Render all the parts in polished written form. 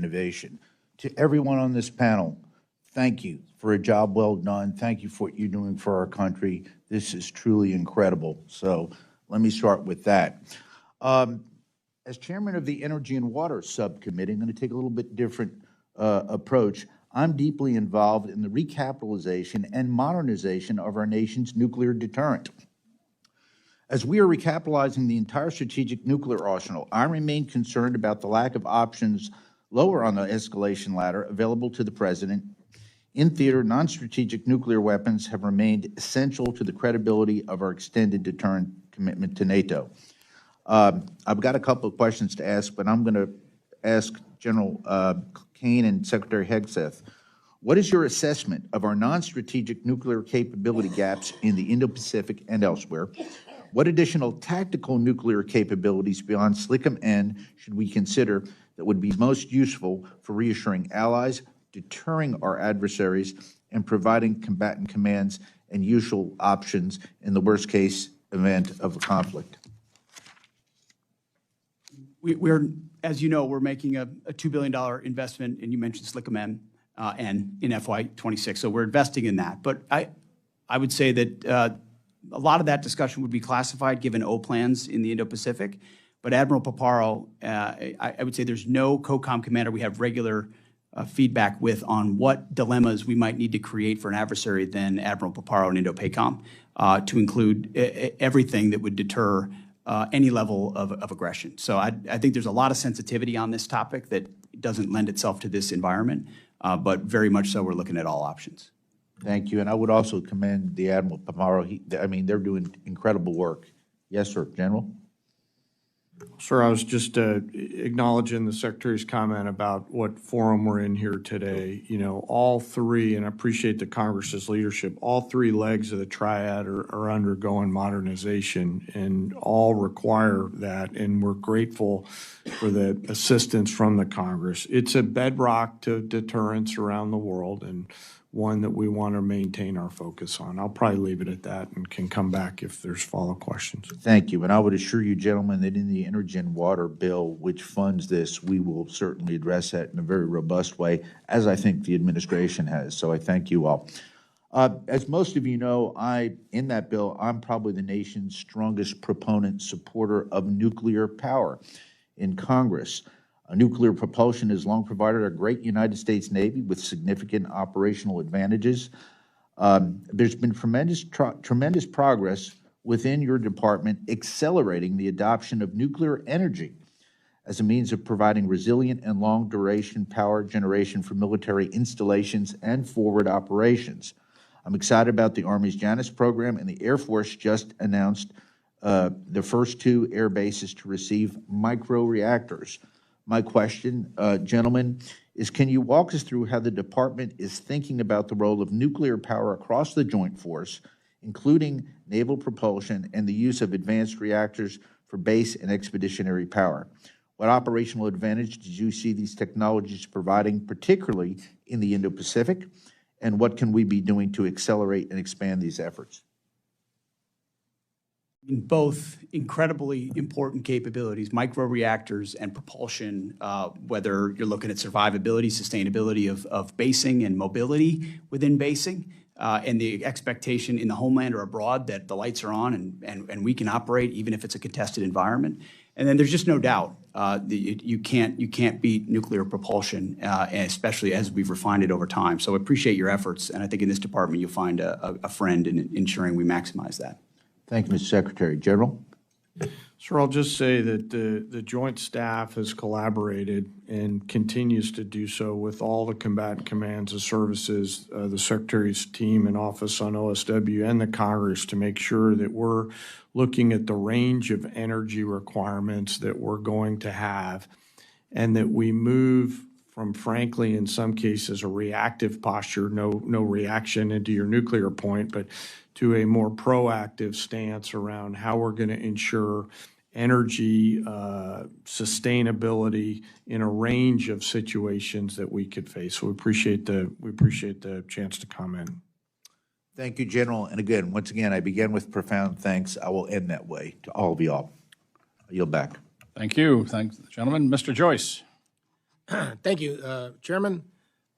innovation. To everyone on this panel, thank you for a job well done. Thank you for what you're doing for our country. This is truly incredible. So let me start with that. As chairman of the Energy and Water Subcommittee, I'm going to take a little bit different approach. I'm deeply involved in the recapitalization and modernization of our nation's nuclear deterrent. As we are recapitalizing the entire strategic nuclear arsenal, I remain concerned about the lack of options lower on the escalation ladder available to the President. In theater, non-strategic nuclear weapons have remained essential to the credibility of our extended deterrent commitment to NATO. I've got a couple of questions to ask, but I'm going to ask General Caine and Secretary Hegseth, what is your assessment of our non-strategic nuclear capability gaps in the Indo-Pacific and elsewhere? What additional tactical nuclear capabilities beyond SLCM-N should we consider that would be most useful for reassuring allies, deterring our adversaries, and providing combatant commands and usual options in the worst-case event of a conflict? We're, as you know, we're making a $2 billion investment, and you mentioned SLCM-N in FY26, so we're investing in that. But I would say that a lot of that discussion would be classified given O plans in the Indo-Pacific. But Admiral Paparo, I would say there's no COCOM commander we have regular feedback with on what dilemmas we might need to create for an adversary than Admiral Paparo in Indo-PACOM to include everything that would deter any level of aggression. So I think there's a lot of sensitivity on this topic that doesn't lend itself to this environment, but very much so we're looking at all options. Thank you. And I would also commend the Admiral Paparo. I mean, they're doing incredible work. Yes, sir. General? Sir, I was just acknowledging the Secretary's comment about what forum we're in here today. You know, all three, and I appreciate the Congress's leadership, all three legs of the triad are undergoing modernization and all require that, and we're grateful for the assistance from the Congress. It's a bedrock to deterrence around the world and one that we want to maintain our focus on. I'll probably leave it at that and can come back if there's follow-up questions. Thank you. And I would assure you, gentlemen, that in the Energy and Water bill, which funds this, we will certainly address that in a very robust way, as I think the administration has. So I thank you all. As most of you know, in that bill, I'm probably the nation's strongest proponent, supporter of nuclear power in Congress. Nuclear propulsion has long provided a great United States Navy with significant operational advantages. There's been tremendous progress within your department accelerating the adoption of nuclear energy as a means of providing resilient and long-duration power generation for military installations and forward operations. I'm excited about the Army's Janus program, and the Air Force just announced the first 2 air bases to receive micro-reactors. My question, gentlemen, is can you walk us through how the department is thinking about the role of nuclear power across the joint force, including naval propulsion and the use of advanced reactors for base and expeditionary power? What operational advantage did you see these technologies providing, particularly in the Indo-Pacific, and what can we be doing to accelerate and expand these efforts? In both incredibly important capabilities, microreactors and propulsion, whether you're looking at survivability, sustainability of basing and mobility within basing, and the expectation in the homeland or abroad that the lights are on and we can operate even if it's a contested environment. And then there's just no doubt that you can't beat nuclear propulsion, especially as we've refined it over time. So I appreciate your efforts, and I think in this department you'll find a friend in ensuring we maximize that. Thank you, Mr. Secretary. General? Sir, I'll just say that the Joint Staff has collaborated and continues to do so with all the combatant commands and services, the Secretary's team and office on OSW and the Congress to make sure that we're looking at the range of energy requirements that we're going to have and that we move from, frankly, in some cases, a reactive posture, no reaction into your nuclear point, but to a more proactive stance around how we're going to ensure energy sustainability in a range of situations that we could face. So we appreciate the chance to comment. Thank you, General. And again, once again, I begin with profound thanks. I will end that way to all of you all. I yield back. Thank you. Thanks, gentlemen. Mr. Joyce. Thank you, Chairman.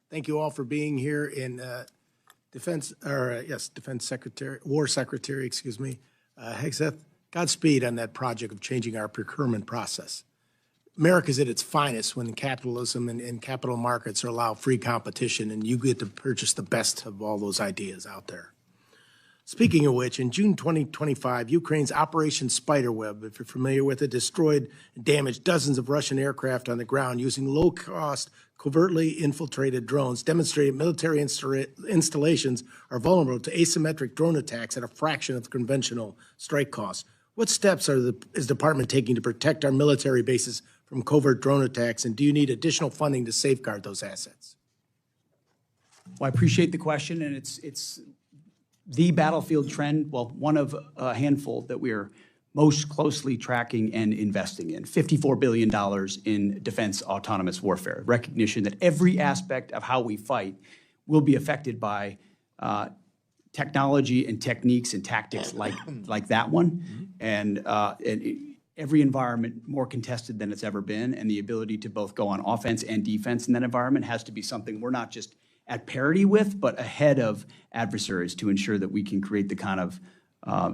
Thank you all for being here in Defense Secretary, War Secretary, excuse me, Hegseth. Godspeed on that project of changing our procurement process. America's at its finest when capitalism and capital markets allow free competition, and you get to purchase the best of all those ideas out there. Speaking of which, in June 2025, Ukraine's Operation Spiderweb, if you're familiar with it, destroyed and damaged dozens of Russian aircraft on the ground using low-cost, covertly infiltrated drones, demonstrated military installations are vulnerable to asymmetric drone attacks at a fraction of the conventional strike costs. What steps is the department taking to protect our military bases from covert drone attacks, and do you need additional funding to safeguard those assets? Well, I appreciate the question, and it's the battlefield trend, well, one of a handful that we are most closely tracking and investing in. $54 billion in defense autonomous warfare, recognition that every aspect of how we fight will be affected by technology and techniques and tactics like that one. And every environment more contested than it's ever been, and the ability to both go on offense and defense in that environment has to be something we're not just at parity with, but ahead of adversaries to ensure that we can create the kind of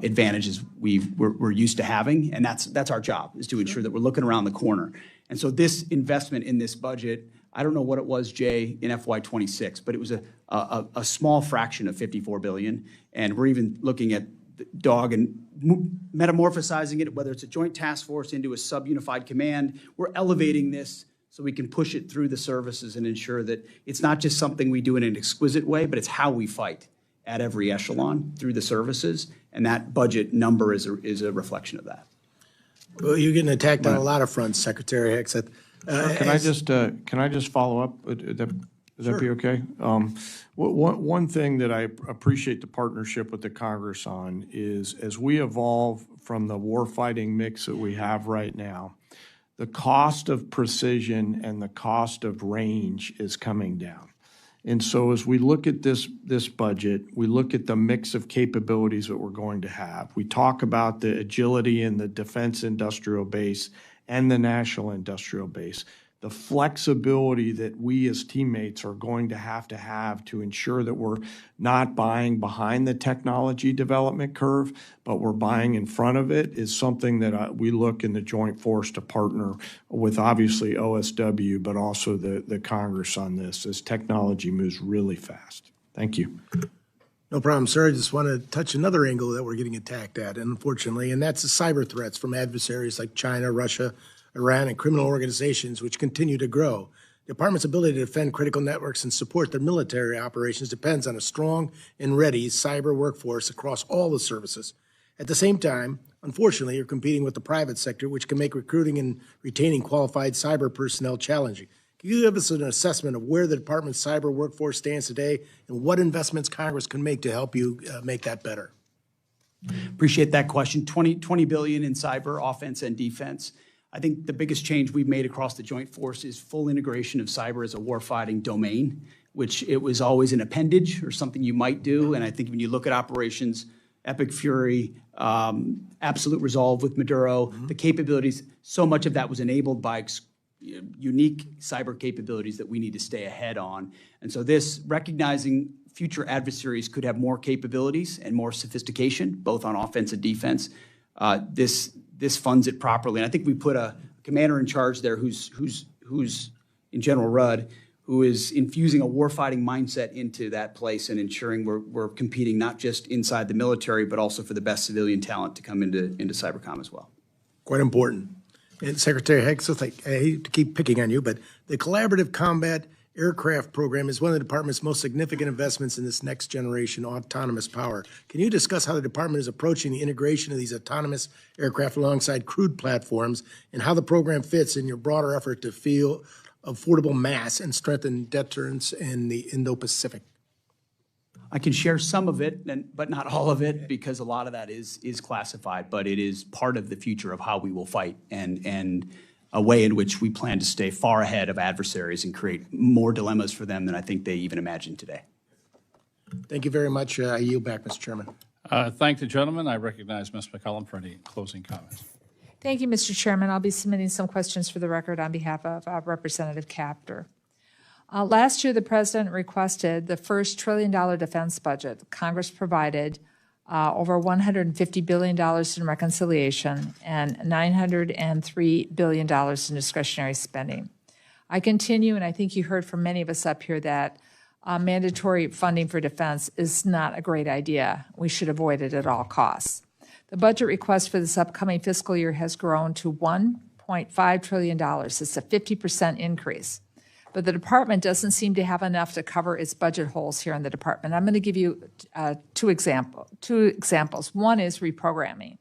advantages we're used to having. And that's our job, is to ensure that we're looking around the corner. And so this investment in this budget, I don't know what it was, Jay, in FY26, but it was a small fraction of $54 billion. And we're even looking at the DOG and metamorphosizing it, whether it's a joint task force into a sub-unified command. We're elevating this so we can push it through the services and ensure that it's not just something we do in an exquisite way, but it's how we fight at every echelon through the services. And that budget number is a reflection of that. Well, you're getting attacked on a lot of fronts, Secretary Hegseth. Can I just follow up? Would that be okay? One thing that I appreciate the partnership with the Congress on is, as we evolve from the warfighting mix that we have right now, the cost of precision and the cost of range is coming down. And so as we look at this budget, we look at the mix of capabilities that we're going to have. We talk about the agility in the defense industrial base and the national industrial base, the flexibility that we as teammates are going to have to ensure that we're not buying behind the technology development curve, but we're buying in front of it, is something that we look in the Joint Force to partner with, obviously OSW, but also the Congress on this, as technology moves really fast. Thank you. No problem, sir. I just want to touch another angle that we're getting attacked at, unfortunately, and that's the cyber threats from adversaries like China, Russia, Iran, and criminal organizations, which continue to grow. The department's ability to defend critical networks and support their military operations depends on a strong and ready cyber workforce across all the services. At the same time, unfortunately, you're competing with the private sector, which can make recruiting and retaining qualified cyber personnel challenging. Can you give us an assessment of where the department's cyber workforce stands today and what investments Congress can make to help you make that better? Appreciate that question. $20 billion in cyber, offense and defense. I think the biggest change we've made across the Joint Force is full integration of cyber as a warfighting domain, which it was always an appendage or something you might do. And I think when you look at operations, Epic Fury, Absolute Resolve with Maduro, the capabilities, so much of that was enabled by unique cyber capabilities that we need to stay ahead on. And so this, recognizing future adversaries could have more capabilities and more sophistication, both on offense and defense, this funds it properly. And I think we put a commander in charge there who's in General Rudd, who is infusing a warfighting mindset into that place and ensuring we're competing not just inside the military, but also for the best civilian talent to come into cybercom as well. Quite important. And Secretary Hegseth, I hate to keep picking on you, but the Collaborative Combat Aircraft Program is one of the department's most significant investments in this next generation autonomous power. Can you discuss how the department is approaching the integration of these autonomous aircraft alongside crewed platforms and how the program fits in your broader effort to field affordable mass and strengthen deterrence in the Indo-Pacific? I can share some of it, but not all of it, because a lot of that is classified, but it is part of the future of how we will fight and a way in which we plan to stay far ahead of adversaries and create more dilemmas for them than I think they even imagine today. Thank you very much. I yield back, Mr. Chairman. Thank the gentleman. I recognize Ms. McCollum for any closing comments. Thank you, Mr. Chairman. I'll be submitting some questions for the record on behalf of Representative Capter. Last year, the President requested the first $1 trillion defense budget. Congress provided over $150 billion in reconciliation and $903 billion in discretionary spending. I continue, and I think you heard from many of us up here that mandatory funding for defense is not a great idea. We should avoid it at all costs. The budget request for this upcoming fiscal year has grown to $1.5 trillion. It's a 50% increase. But the department doesn't seem to have enough to cover its budget holes here in the department. I'm going to give you two examples. One is reprogramming.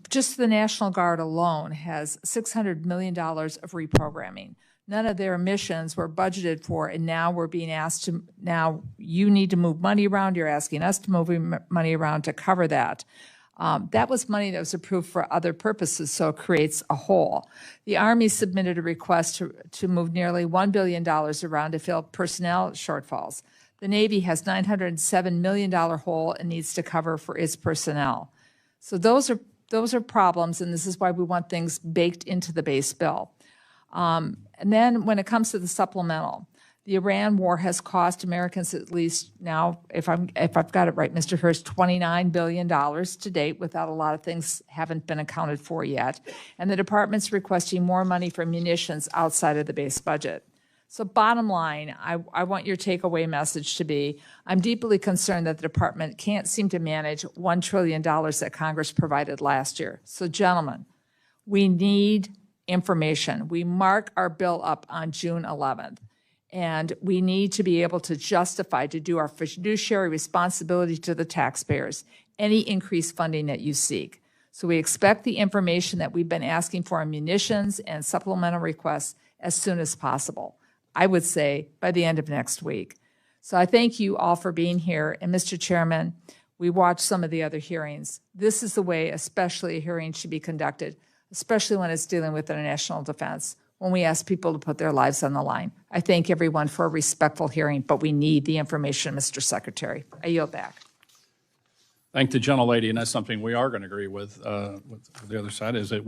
Just the National Guard alone has $600 million of reprogramming. None of their missions were budgeted for, and now we're being asked to, now you need to move money around. You're asking us to move money around to cover that. That was money that was approved for other purposes, so it creates a hole. The Army submitted a request to move nearly $1 billion around to fill personnel shortfalls. The Navy has $907 million hole it needs to cover for its personnel. So those are problems, and this is why we want things baked into the base bill. And then when it comes to the supplemental, the Iran war has cost Americans at least now, if I've got it right, Mr. Hurst, $29 billion to date, without a lot of things haven't been accounted for yet. And the department's requesting more money for munitions outside of the base budget. So bottom line, I want your takeaway message to be, I'm deeply concerned that the department can't seem to manage $1 trillion that Congress provided last year. So gentlemen, we need information. We mark our bill up on June 11th. And we need to be able to justify, to do our fiduciary responsibility to the taxpayers, any increased funding that you seek. So we expect the information that we've been asking for on munitions and supplemental requests as soon as possible. I would say by the end of next week. So I thank you all for being here. And Mr. Chairman, we watched some of the other hearings. This is the way especially a hearing should be conducted, especially when it's dealing with international defense, when we ask people to put their lives on the line. I thank everyone for a respectful hearing, but we need the information, Mr. Secretary. I yield back. Thank the gentlelady, and that's something we are going to agree with the other side, is that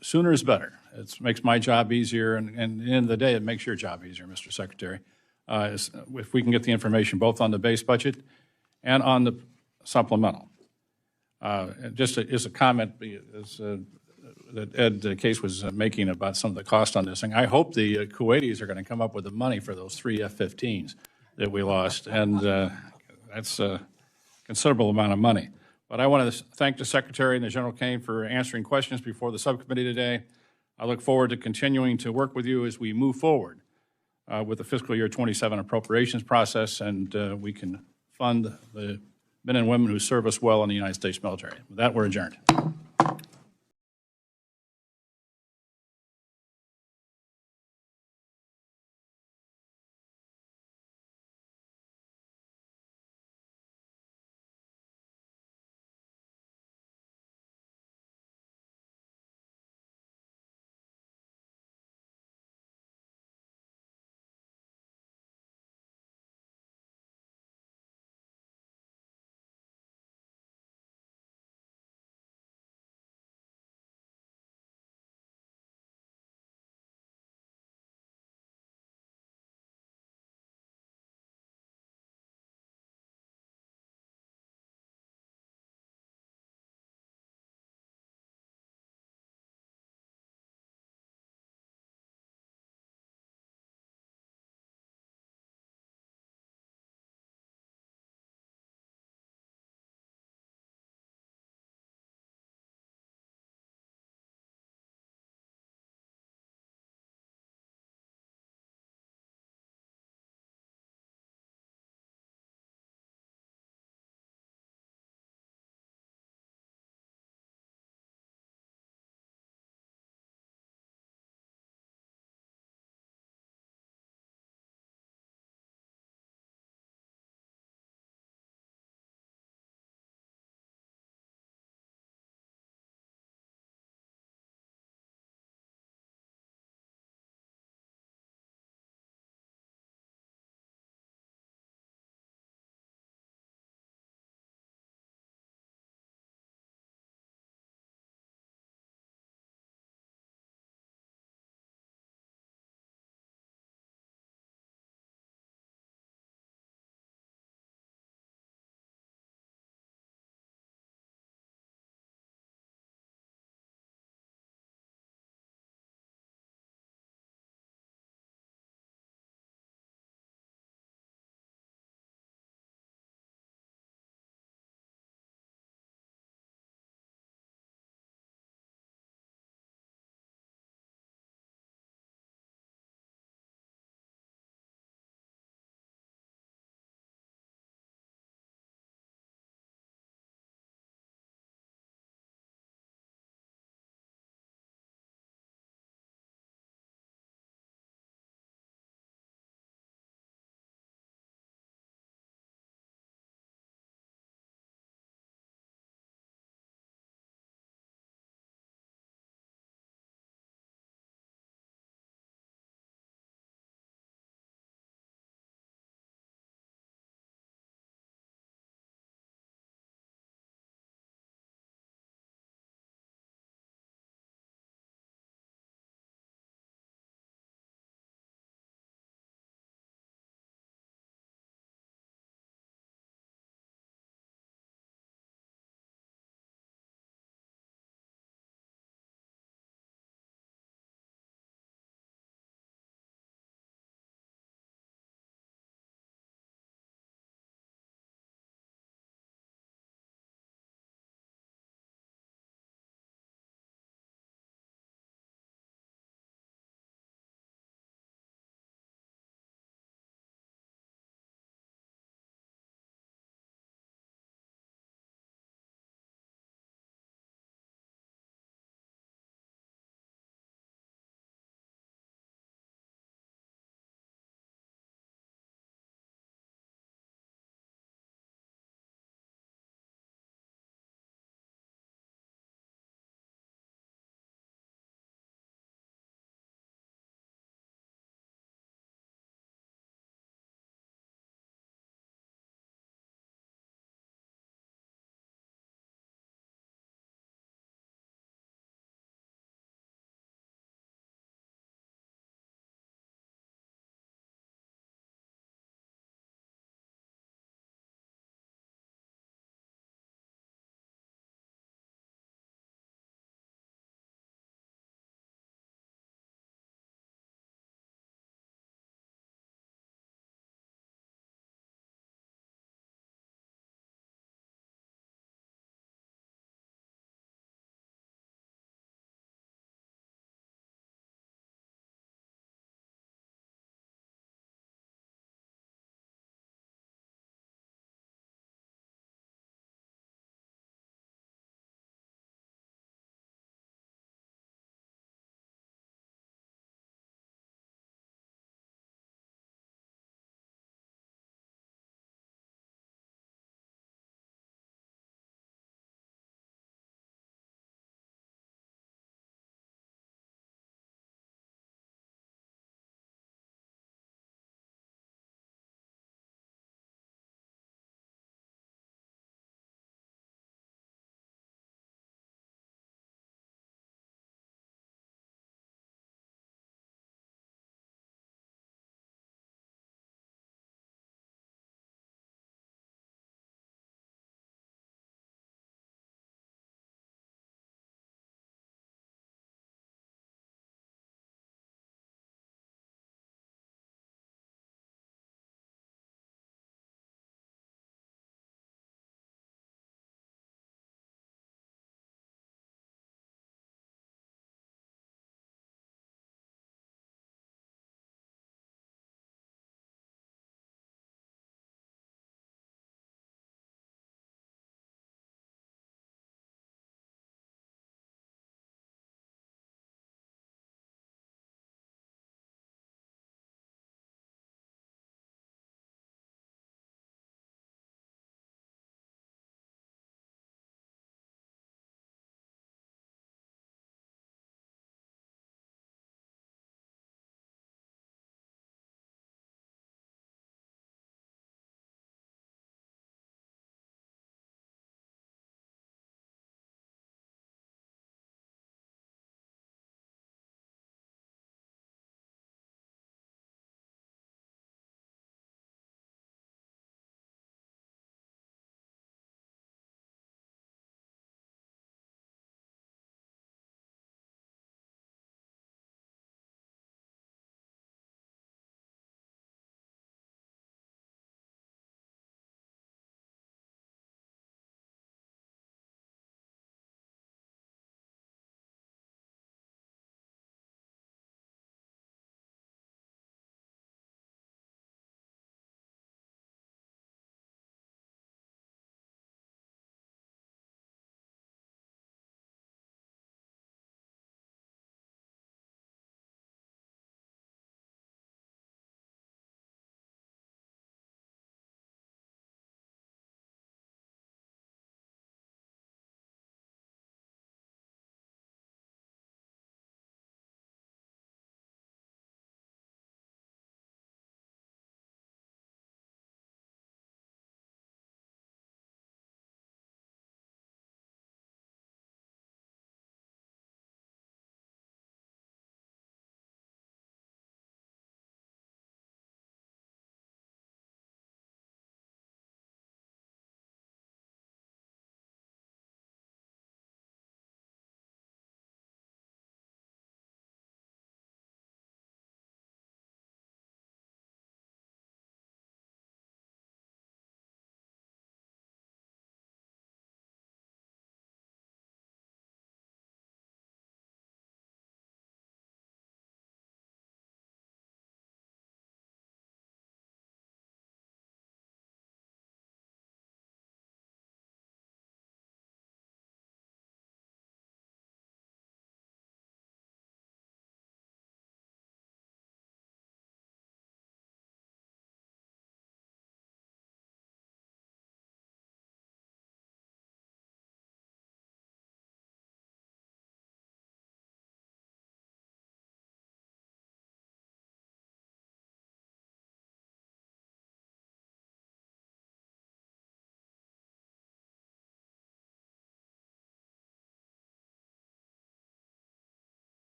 sooner is better. It makes my job easier, and at the end of the day, it makes your job easier, Mr. Secretary. If we can get the information both on the base budget and on the supplemental. Just as a comment that Ed Case was making about some of the cost on this thing, I hope the Kuwaitis are going to come up with the money for those 3 F-15s that we lost, and that's a considerable amount of money. But I want to thank the Secretary and the General Caine for answering questions before the subcommittee today. I look forward to continuing to work with you as we move forward with the fiscal year 27 appropriations process, and we can fund the men and women who serve us well in the United States military. With that, we're adjourned.